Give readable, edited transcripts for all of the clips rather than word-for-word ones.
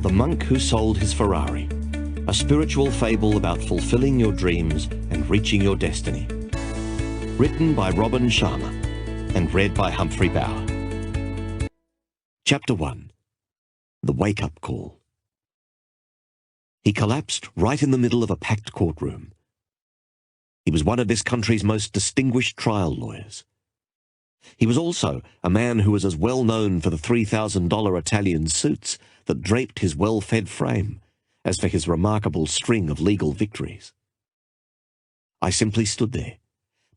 The Monk Who Sold His Ferrari, a spiritual fable about fulfilling your dreams and reaching your destiny. Written by Robin Sharma and read by Humphrey Bower. Chapter 1. The Wake-Up Call. He collapsed right in the middle of a packed courtroom. He was one of this country's most distinguished trial lawyers. He was also a man who was as well known for the $3,000 Italian suits that draped his well-fed frame as for his remarkable string of legal victories. I simply stood there,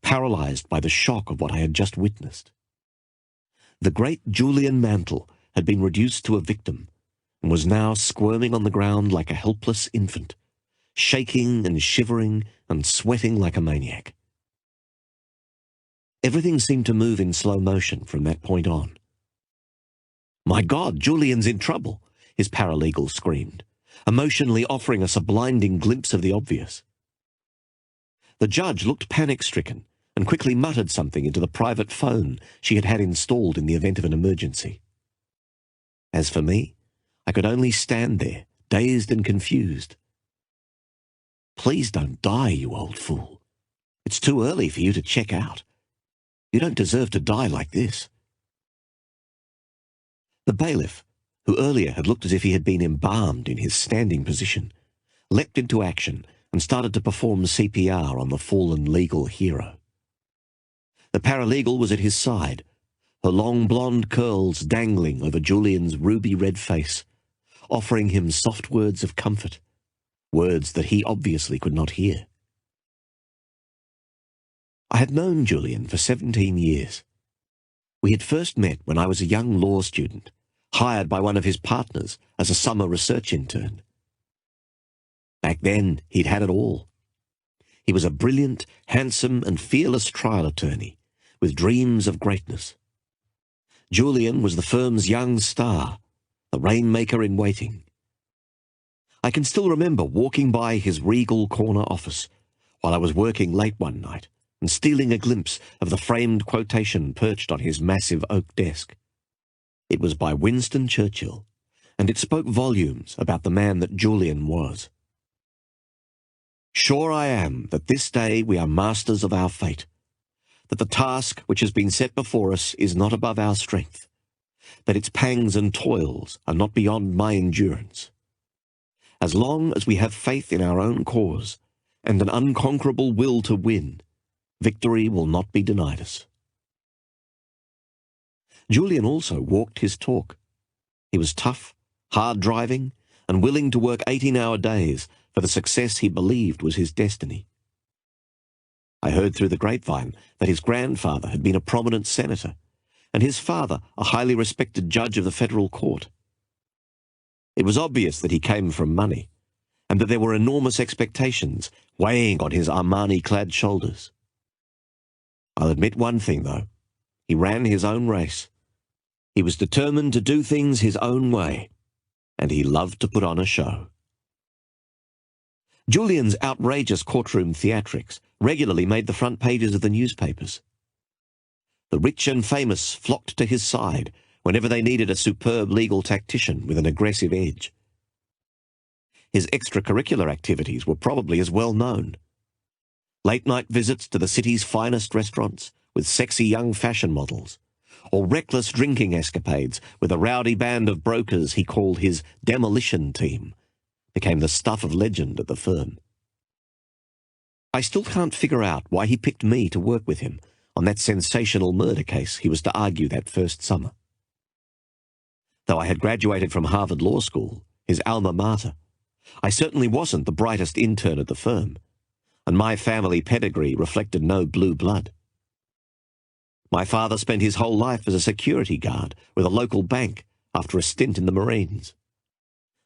paralyzed by the shock of what I had just witnessed. The great Julian Mantle had been reduced to a victim and was now squirming on the ground like a helpless infant, shaking and shivering and sweating like a maniac. Everything seemed to move in slow motion from that point on. "My God, Julian's in trouble," his paralegal screamed, emotionally offering us a blinding glimpse of the obvious. The judge looked panic-stricken and quickly muttered something into the private phone she had had installed in the event of an emergency. As for me, I could only stand there, dazed and confused. "Please don't die, you old fool. It's too early for you to check out. You don't deserve to die like this." The bailiff, who earlier had looked as if he had been embalmed in his standing position, leapt into action and started to perform CPR on the fallen legal hero. The paralegal was at his side, her long blonde curls dangling over Julian's ruby-red face, offering him soft words of comfort, words that he obviously could not hear. I had known Julian for 17 years. We had first met when I was a young law student, hired by one of his partners as a summer research intern. Back then, he'd had it all. He was a brilliant, handsome, and fearless trial attorney with dreams of greatness. Julian was the firm's young star, the rainmaker in waiting. I can still remember walking by his regal corner office while I was working late one night and stealing a glimpse of the framed quotation perched on his massive oak desk. It was by Winston Churchill, and it spoke volumes about the man that Julian was. "Sure I am that this day we are masters of our fate, that the task which has been set before us is not above our strength, that its pangs and toils are not beyond my endurance. As long as we have faith in our own cause and an unconquerable will to win, victory will not be denied us." Julian also walked his talk. He was tough, hard-driving, and willing to work 18-hour days for the success he believed was his destiny. I heard through the grapevine that his grandfather had been a prominent senator, and his father a highly respected judge of the federal court. It was obvious that he came from money, and that there were enormous expectations weighing on his Armani-clad shoulders. I'll admit one thing, though. He ran his own race. He was determined to do things his own way, and he loved to put on a show. Julian's outrageous courtroom theatrics regularly made the front pages of the newspapers. The rich and famous flocked to his side whenever they needed a superb legal tactician with an aggressive edge. His extracurricular activities were probably as well known. Late-night visits to the city's finest restaurants with sexy young fashion models, or reckless drinking escapades with a rowdy band of brokers he called his demolition team, became the stuff of legend at the firm. I still can't figure out why he picked me to work with him on that sensational murder case he was to argue that first summer. Though I had graduated from Harvard Law School, his alma mater, I certainly wasn't the brightest intern at the firm, and my family pedigree reflected no blue blood. My father spent his whole life as a security guard with a local bank after a stint in the Marines.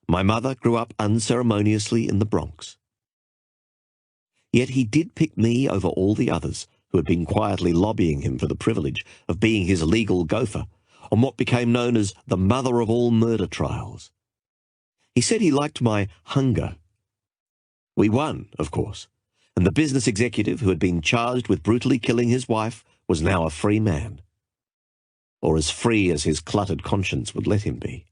My mother grew up unceremoniously in the Bronx. Yet he did pick me over all the others who had been quietly lobbying him for the privilege of being his legal gopher on what became known as the mother of all murder trials. He said he liked my hunger. We won, of course, and the business executive who had been charged with brutally killing his wife was now a free man, or as free as his cluttered conscience would let him be.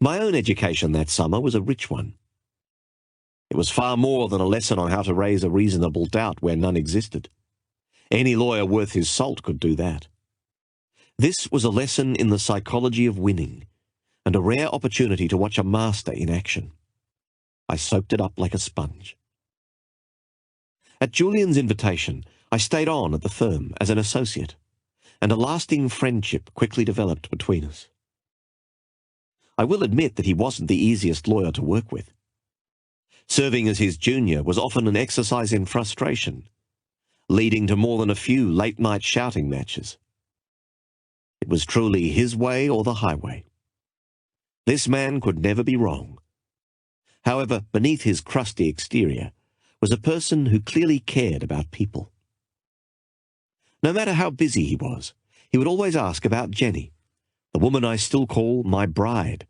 My own education that summer was a rich one. It was far more than a lesson on how to raise a reasonable doubt where none existed. Any lawyer worth his salt could do that. This was a lesson in the psychology of winning, and a rare opportunity to watch a master in action. I soaked it up like a sponge. At Julian's invitation, I stayed on at the firm as an associate, and a lasting friendship quickly developed between us. I will admit that he wasn't the easiest lawyer to work with. Serving as his junior was often an exercise in frustration, leading to more than a few late-night shouting matches. It was truly his way or the highway. This man could never be wrong. However, beneath his crusty exterior was a person who clearly cared about people. No matter how busy he was, he would always ask about Jenny, the woman I still call my bride,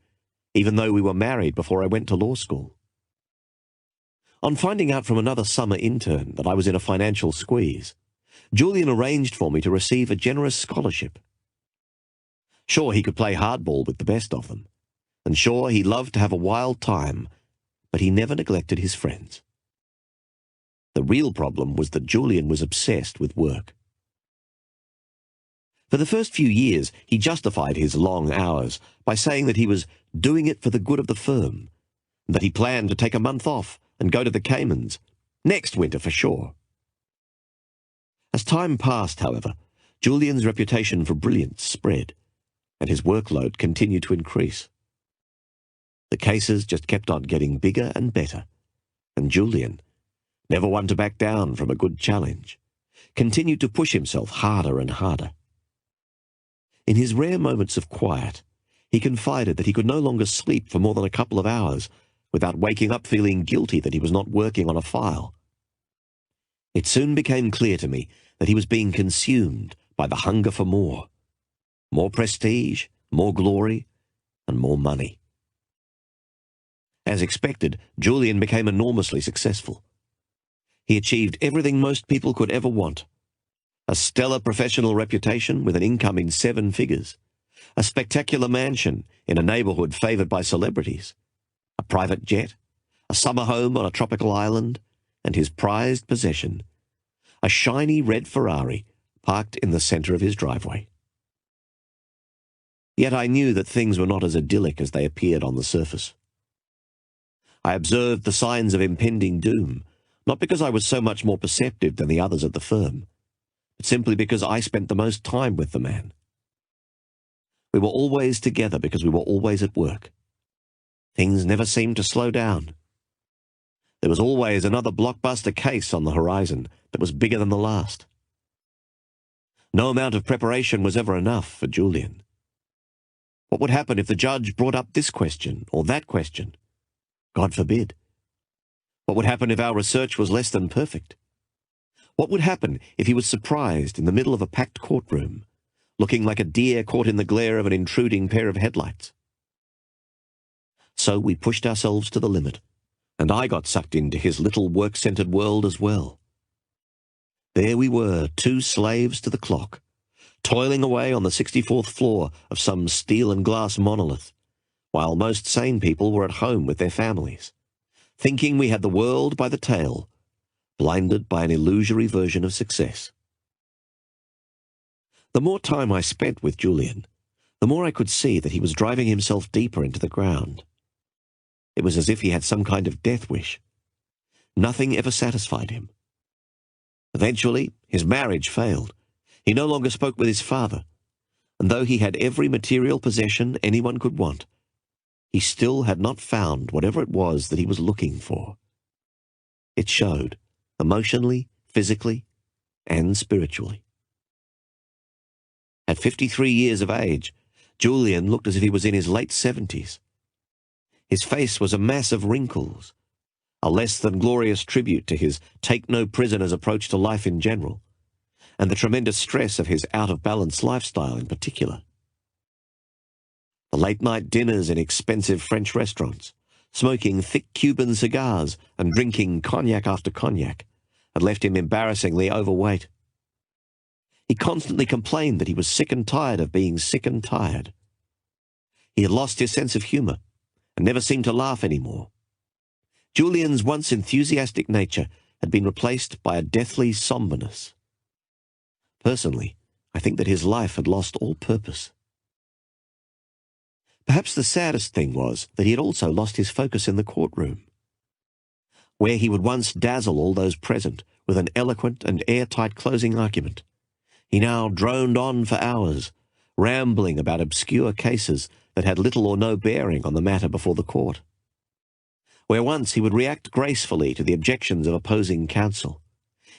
even though we were married before I went to law school. On finding out from another summer intern that I was in a financial squeeze, Julian arranged for me to receive a generous scholarship. Sure, he could play hardball with the best of them, and sure, he loved to have a wild time, but he never neglected his friends. The real problem was that Julian was obsessed with work. For the first few years, he justified his long hours by saying that he was doing it for the good of the firm, and that he planned to take a month off and go to the Caymans, next winter for sure. As time passed, however, Julian's reputation for brilliance spread, and his workload continued to increase. The cases just kept on getting bigger and better, and Julian, never one to back down from a good challenge, continued to push himself harder and harder. In his rare moments of quiet, he confided that he could no longer sleep for more than a couple of hours without waking up feeling guilty that he was not working on a file. It soon became clear to me that he was being consumed by the hunger for more prestige, more glory, and more money. As expected, Julian became enormously successful. He achieved everything most people could ever want: a stellar professional reputation with an income in 7 figures, a spectacular mansion in a neighborhood favored by celebrities, a private jet, a summer home on a tropical island, and his prized possession, a shiny red Ferrari parked in the center of his driveway. Yet I knew that things were not as idyllic as they appeared on the surface. I observed the signs of impending doom, not because I was so much more perceptive than the others at the firm, but simply because I spent the most time with the man. We were always together because we were always at work. Things never seemed to slow down. There was always another blockbuster case on the horizon that was bigger than the last. No amount of preparation was ever enough for Julian. What would happen if the judge brought up this question or that question? God forbid. What would happen if our research was less than perfect? What would happen if he was surprised in the middle of a packed courtroom, looking like a deer caught in the glare of an intruding pair of headlights? So we pushed ourselves to the limit, and I got sucked into his little work-centered world as well. There we were, 2 slaves to the clock, toiling away on the 64th floor of some steel and glass monolith, while most sane people were at home with their families, thinking we had the world by the tail, blinded by an illusory version of success. The more time I spent with Julian, the more I could see that he was driving himself deeper into the ground. It was as if he had some kind of death wish. Nothing ever satisfied him. Eventually, his marriage failed. He no longer spoke with his father, and though he had every material possession anyone could want, he still had not found whatever it was that he was looking for. It showed, emotionally, physically, and spiritually. At 53 years of age, Julian looked as if he was in his late 70s. His face was a mass of wrinkles, a less than glorious tribute to his take-no-prisoners approach to life in general, and the tremendous stress of his out-of-balance lifestyle in particular. The late-night dinners in expensive French restaurants, smoking thick Cuban cigars and drinking cognac after cognac, had left him embarrassingly overweight. He constantly complained that he was sick and tired of being sick and tired. He had lost his sense of humor, and never seemed to laugh anymore. Julian's once enthusiastic nature had been replaced by a deathly somberness. Personally, I think that his life had lost all purpose. Perhaps the saddest thing was that he had also lost his focus in the courtroom. Where he would once dazzle all those present with an eloquent and airtight closing argument, he now droned on for hours, rambling about obscure cases that had little or no bearing on the matter before the court. Where once he would react gracefully to the objections of opposing counsel,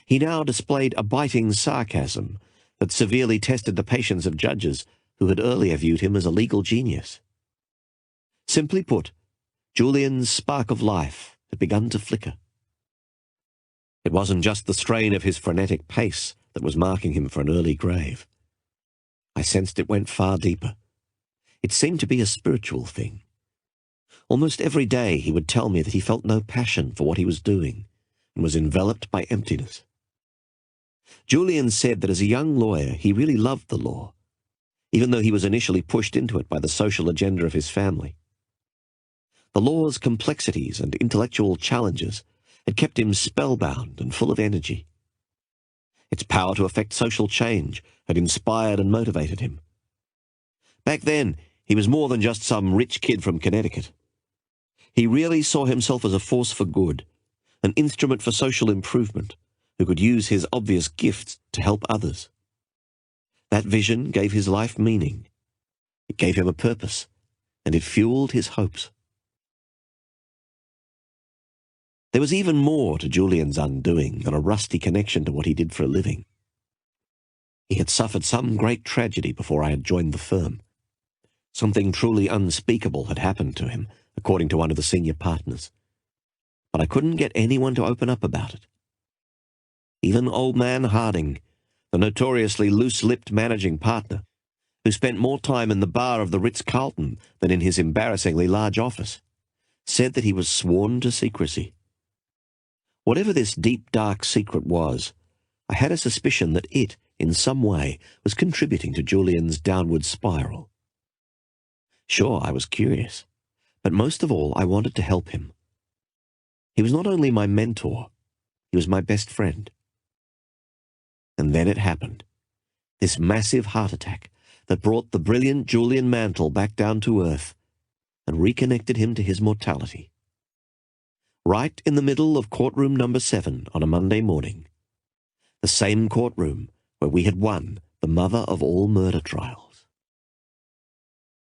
he now displayed a biting sarcasm that severely tested the patience of judges who had earlier viewed him as a legal genius. Simply put, Julian's spark of life had begun to flicker. It wasn't just the strain of his frenetic pace that was marking him for an early grave. I sensed it went far deeper. It seemed to be a spiritual thing. Almost every day he would tell me that he felt no passion for what he was doing and was enveloped by emptiness. Julian said that as a young lawyer he really loved the law, even though he was initially pushed into it by the social agenda of his family. The law's complexities and intellectual challenges had kept him spellbound and full of energy. Its power to effect social change had inspired and motivated him. Back then, he was more than just some rich kid from Connecticut. He really saw himself as a force for good, an instrument for social improvement, who could use his obvious gifts to help others. That vision gave his life meaning. It gave him a purpose, and it fueled his hopes. There was even more to Julian's undoing than a rusty connection to what he did for a living. He had suffered some great tragedy before I had joined the firm. Something truly unspeakable had happened to him, according to one of the senior partners. But I couldn't get anyone to open up about it. Even old man Harding, the notoriously loose-lipped managing partner, who spent more time in the bar of the Ritz-Carlton than in his embarrassingly large office, said that he was sworn to secrecy. Whatever this deep, dark secret was, I had a suspicion that it, in some way, was contributing to Julian's downward spiral. Sure, I was curious, but most of all I wanted to help him. He was not only my mentor, he was my best friend. And then it happened. This massive heart attack that brought the brilliant Julian Mantle back down to earth and reconnected him to his mortality. Right in the middle of courtroom number 7 on a Monday morning. The same courtroom where we had won the mother of all murder trials.